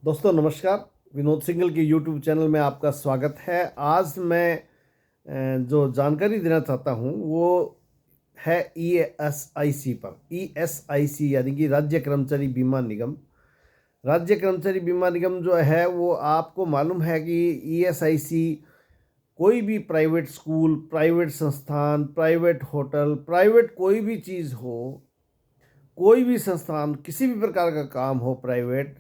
दोस्तों नमस्कार। विनोद सिंगल के यूट्यूब चैनल में आपका स्वागत है। आज मैं जो जानकारी देना चाहता हूँ वो है ईएसआईसी पर। ईएसआईसी यानी कि राज्य कर्मचारी बीमा निगम। राज्य कर्मचारी बीमा निगम जो है वो आपको मालूम है कि ईएसआईसी कोई भी प्राइवेट स्कूल, प्राइवेट संस्थान, प्राइवेट होटल, प्राइवेट कोई भी चीज़ हो, कोई भी संस्थान, किसी भी प्रकार का काम हो प्राइवेट,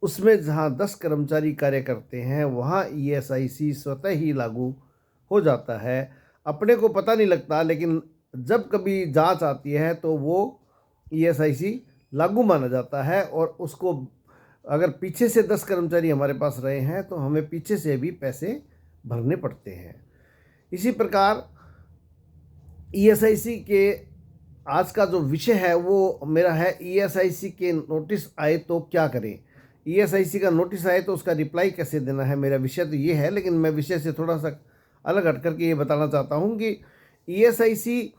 उसमें जहाँ 10 कर्मचारी कार्य करते हैं वहाँ ईएसआईसी स्वतः ही लागू हो जाता है। अपने को पता नहीं लगता, लेकिन जब कभी जांच आती है तो वो ईएसआईसी लागू माना जाता है और उसको अगर पीछे से 10 कर्मचारी हमारे पास रहे हैं तो हमें पीछे से भी पैसे भरने पड़ते हैं। इसी प्रकार ईएसआईसी के आज का जो विषय है वो मेरा है, ईएसआईसी के नोटिस आए तो क्या करें। ईएसआईसी का नोटिस आए तो उसका रिप्लाई कैसे देना है। मेरा विषय तो ये है, लेकिन मैं विषय से थोड़ा सा अलग हट करके ये बताना चाहता हूँ कि ईएसआईसी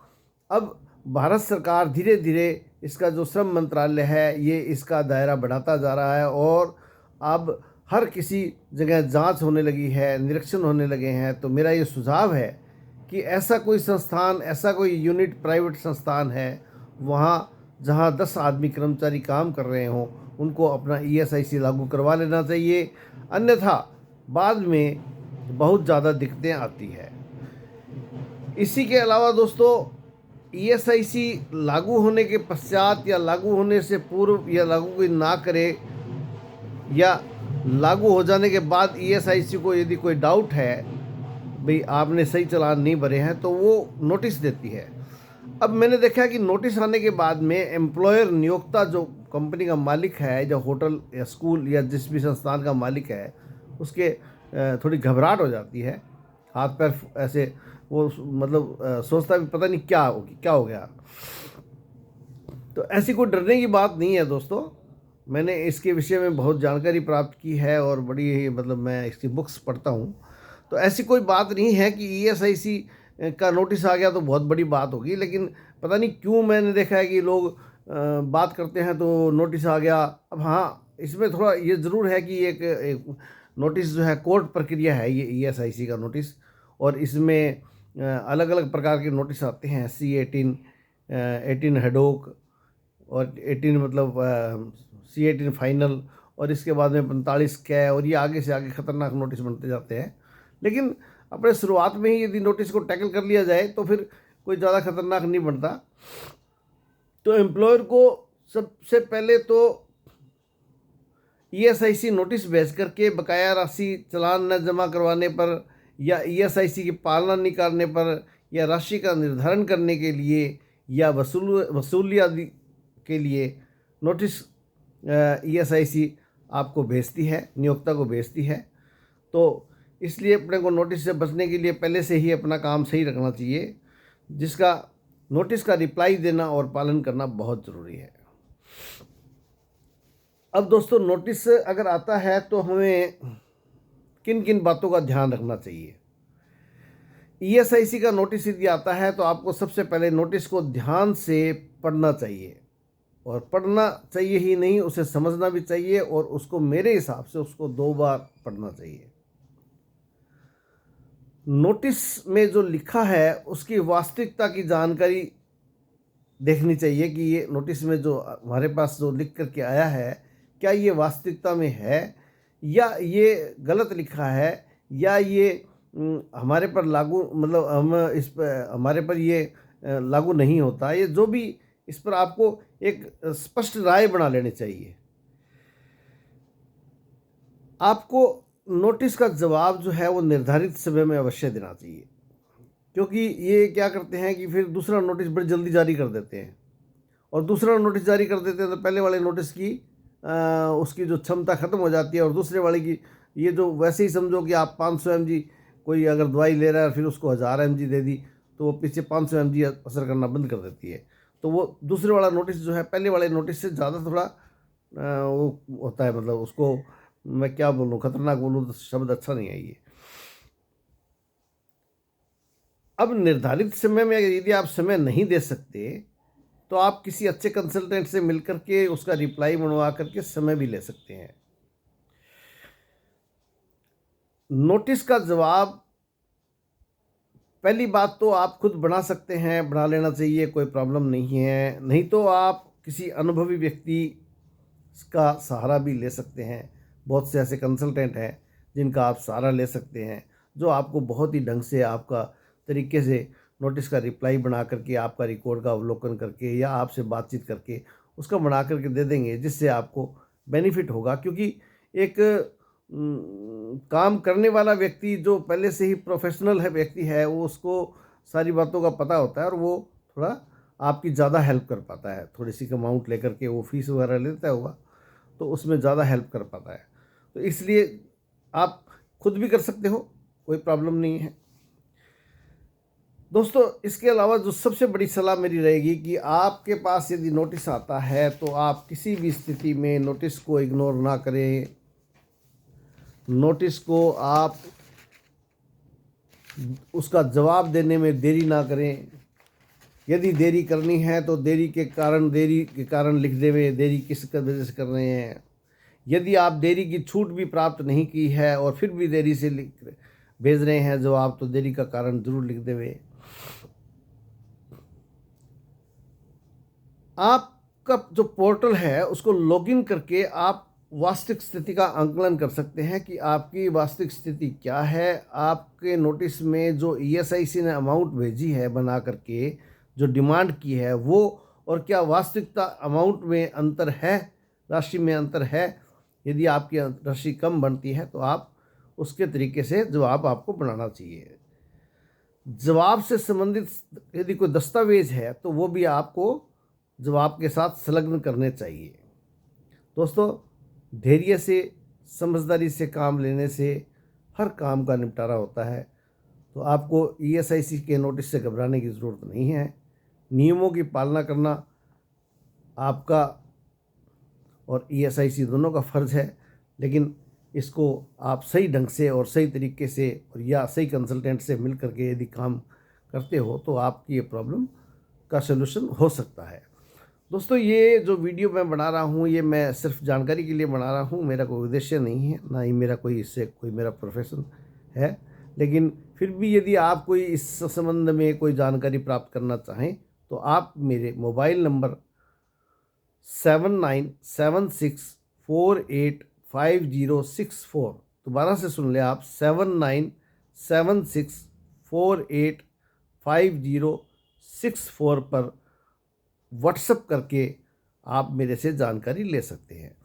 अब भारत सरकार धीरे धीरे इसका जो श्रम मंत्रालय है ये इसका दायरा बढ़ाता जा रहा है और अब हर किसी जगह जांच होने लगी है, निरीक्षण होने लगे हैं। तो मेरा ये सुझाव है कि ऐसा कोई संस्थान, ऐसा कोई यूनिट, प्राइवेट संस्थान है वहाँ जहाँ 10 आदमी कर्मचारी काम कर रहे हों, उनको अपना ईएसआईसी लागू करवा लेना चाहिए। अन्यथा बाद में बहुत ज़्यादा दिक्कतें आती है। इसी के अलावा दोस्तों, ईएसआईसी लागू होने के पश्चात या लागू होने से पूर्व या लागू कोई ना करे या लागू हो जाने के बाद ईएसआईसी को यदि कोई डाउट है, भाई आपने सही चालान नहीं भरे हैं, तो वो नोटिस देती है। अब मैंने देखा कि नोटिस आने के बाद में एम्प्लॉयर, नियोक्ता, जो कंपनी का मालिक है, जो होटल या स्कूल या जिस भी संस्थान का मालिक है, उसके थोड़ी घबराहट हो जाती है, हाथ पैर ऐसे वो मतलब सोचता भी पता नहीं क्या हो गया। तो ऐसी कोई डरने की बात नहीं है दोस्तों। मैंने इसके विषय में बहुत जानकारी प्राप्त की है और बड़ी ही मतलब मैं इसकी बुक्स पढ़ता हूँ। तो ऐसी कोई बात नहीं है कि ईएसआईसी का नोटिस आ गया तो बहुत बड़ी बात होगी, लेकिन पता नहीं क्यों मैंने देखा है कि लोग बात करते हैं तो नोटिस आ गया। अब हाँ, इसमें थोड़ा ये ज़रूर है कि एक नोटिस जो है कोर्ट प्रक्रिया है ये ईएसआईसी का नोटिस, और इसमें अलग अलग प्रकार के नोटिस आते हैं। C18, 18 हेडोक और 18 मतलब C18 फाइनल, और इसके बाद में 45 कै, और ये आगे से आगे ख़तरनाक नोटिस बनते जाते हैं। लेकिन अपने शुरुआत में ही यदि नोटिस को टैकल कर लिया जाए तो फिर कोई ज़्यादा खतरनाक नहीं बनता। तो एम्प्लॉयर को सबसे पहले तो ईएसआईसी नोटिस भेज करके बकाया राशि चालान न जमा करवाने पर या ईएसआईसी की पालना नहीं करने पर या राशि का निर्धारण करने के लिए या वसूली आदि के लिए नोटिस ईएसआईसी आपको भेजती है, नियोक्ता को भेजती है। तो इसलिए अपने को नोटिस से बचने के लिए पहले से ही अपना काम सही रखना चाहिए, जिसका नोटिस का रिप्लाई देना और पालन करना बहुत ज़रूरी है। अब दोस्तों, नोटिस अगर आता है तो हमें किन किन बातों का ध्यान रखना चाहिए। ईएसआईसी का नोटिस यदि आता है तो आपको सबसे पहले नोटिस को ध्यान से पढ़ना चाहिए, और पढ़ना चाहिए ही नहीं, उसे समझना भी चाहिए, और उसको मेरे हिसाब से उसको 2 बार पढ़ना चाहिए। नोटिस में जो लिखा है उसकी वास्तविकता की जानकारी देखनी चाहिए कि ये नोटिस में जो हमारे पास जो लिख करके आया है, क्या ये वास्तविकता में है या ये गलत लिखा है, या ये हमारे पर लागू, मतलब हम इस पर, हमारे पर ये लागू नहीं होता। ये जो भी, इस पर आपको एक स्पष्ट राय बना लेनी चाहिए। आपको नोटिस का जवाब जो है वो निर्धारित समय में अवश्य देना चाहिए, क्योंकि ये क्या करते हैं कि फिर दूसरा नोटिस बड़ी जल्दी जारी कर देते हैं, और दूसरा नोटिस जारी कर देते हैं तो पहले वाले नोटिस की उसकी जो क्षमता ख़त्म हो जाती है, और दूसरे वाले की, ये जो वैसे ही समझो कि आप 500 mg कोई अगर दवाई ले रहा है फिर उसको 1000 mg दे दी तो वो पीछे 500 mg असर करना बंद कर देती है। तो वो दूसरे वाला नोटिस जो है पहले वाले नोटिस से ज़्यादा थोड़ा वो होता है, मतलब उसको मैं क्या बोलूँ, खतरनाक बोलूँ तो शब्द अच्छा नहीं है ये। अब निर्धारित समय में यदि आप समय नहीं दे सकते तो आप किसी अच्छे कंसल्टेंट से मिलकर के उसका रिप्लाई बनवा करके समय भी ले सकते हैं। नोटिस का जवाब, पहली बात तो आप खुद बना सकते हैं, बना लेना चाहिए, कोई प्रॉब्लम नहीं है। नहीं तो आप किसी अनुभवी व्यक्ति का सहारा भी ले सकते हैं। बहुत से ऐसे कंसल्टेंट हैं जिनका आप सहारा ले सकते हैं, जो आपको बहुत ही ढंग से आपका तरीके से नोटिस का रिप्लाई बना करके, आपका रिकॉर्ड का अवलोकन करके या आपसे बातचीत करके उसका बना करके दे देंगे, जिससे आपको बेनिफिट होगा। क्योंकि एक काम करने वाला व्यक्ति जो पहले से ही प्रोफेशनल है व्यक्ति है, वो उसको सारी बातों का पता होता है और वो थोड़ा आपकी ज़्यादा हेल्प कर पाता है। थोड़ी सी अमाउंट लेकर के वो फीस वगैरह लेता होगा, तो उसमें ज़्यादा हेल्प कर पाता है। तो इसलिए आप खुद भी कर सकते हो, कोई प्रॉब्लम नहीं है दोस्तों। इसके अलावा जो सबसे बड़ी सलाह मेरी रहेगी कि आपके पास यदि नोटिस आता है तो आप किसी भी स्थिति में नोटिस को इग्नोर ना करें। नोटिस को आप उसका जवाब देने में देरी ना करें। यदि देरी करनी है तो देरी के कारण लिख देवे, देरी किस वजह से कर रहे हैं। यदि आप देरी की छूट भी प्राप्त नहीं की है और फिर भी देरी से भेज रहे हैं जवाब, तो देरी का कारण जरूर लिख देवे। आपका जो पोर्टल है उसको लॉगिन करके आप वास्तविक स्थिति का आंकलन कर सकते हैं कि आपकी वास्तविक स्थिति क्या है। आपके नोटिस में जो ईएसआईसी ने अमाउंट भेजी है बना करके, जो डिमांड की है वो, और क्या वास्तविकता अमाउंट में अंतर है, राशि में अंतर है। यदि आपकी राशि कम बनती है तो आप उसके तरीके से जवाब आपको बनाना चाहिए। जवाब से संबंधित यदि कोई दस्तावेज है तो वो भी आपको जवाब के साथ संलग्न करने चाहिए। दोस्तों, धैर्य से, समझदारी से काम लेने से हर काम का निपटारा होता है। तो आपको ईएसआईसी के नोटिस से घबराने की ज़रूरत नहीं है। नियमों की पालना करना आपका और ईएसआईसी दोनों का फ़र्ज़ है, लेकिन इसको आप सही ढंग से और सही तरीके से और या सही कंसल्टेंट से मिल करके यदि काम करते हो तो आपकी ये प्रॉब्लम का सलूशन हो सकता है। दोस्तों, ये जो वीडियो मैं बना रहा हूँ ये मैं सिर्फ जानकारी के लिए बना रहा हूँ, मेरा कोई उद्देश्य नहीं है, ना ही मेरा कोई इससे कोई मेरा प्रोफेशन है। लेकिन फिर भी यदि आप कोई इस संबंध में कोई जानकारी प्राप्त करना चाहें तो आप मेरे मोबाइल नंबर 7976485064, दोबारा से सुन लें आप, 7976485064 पर व्हाट्सएप करके आप मेरे से जानकारी ले सकते हैं।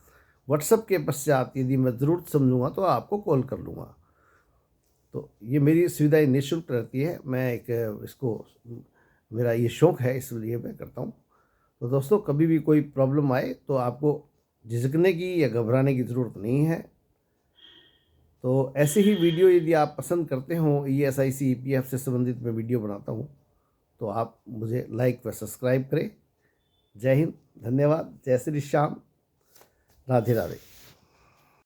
व्हाट्सएप के पश्चात यदि मैं ज़रूरत समझूंगा तो आपको कॉल कर लूँगा। तो ये मेरी सुविधाएं निःशुल्क रहती है। मैं एक इसको, मेरा ये शौक़ है इसलिए मैं करता हूँ। तो दोस्तों, कभी भी कोई प्रॉब्लम आए तो आपको झिझकने की या घबराने की ज़रूरत नहीं है। तो ऐसे ही वीडियो यदि आप पसंद करते हो, ईएसआईसी ईपीएफ से संबंधित मैं वीडियो बनाता हूँ, तो आप मुझे लाइक व सब्सक्राइब करें। जय हिंद, धन्यवाद, जय श्री श्याम, राधे राधे।